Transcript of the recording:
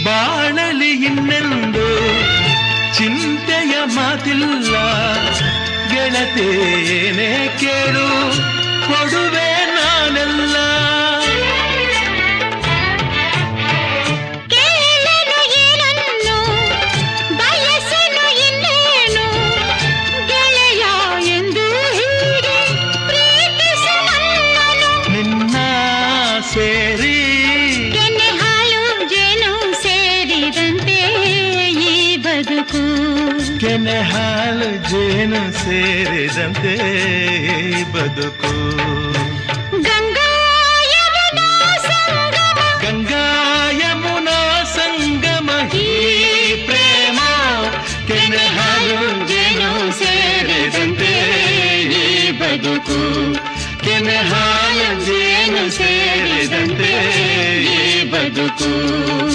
ಬಾಳಲಿ ಇನ್ನೆಂದು ಚಿಂತೆಯ ಮಾತಿಲ್ಲ, ಗೆಳತೇನೆ ಕೇಳು ಕೊಡುವೆ ನಾನೆಲ್ಲ. ಕೇಳನು ಏನನ್ನು ಬಯಸನು ಇನ್ನೇನು, ಗೆಳೆಯ ಎಂದು ಹೀಗೆ ಪ್ರೀತಿಸುವನ್ನನು. ನಿನ್ನ ಸೇರಿ ಕೆನೆ ಹಾಲು ಜೇನು ಸೇರಿದಂತೆ ಈ ಬದುಕು, ಕೆನೆ ಹಾಲು ಜೇನು ಸೇರಿದಂತೆ ಈ ಬದುಕು. ಗಂಗಾ ಯಮುನಾ ಸಂಗಮ, ಗಂಗಾ ಯಮುನಾ ಸಂಗಮ ಈ ಪ್ರೇಮ, ಕೆನೆ ಹಾಲು ಜೇನು ಸೇರಿದಂತೆ ಈ ಬದುಕು, ಕೆನೆ ಹಾಲು ಜೇನು ಸೇರಿದಂತೆ ಈ ಬದುಕು.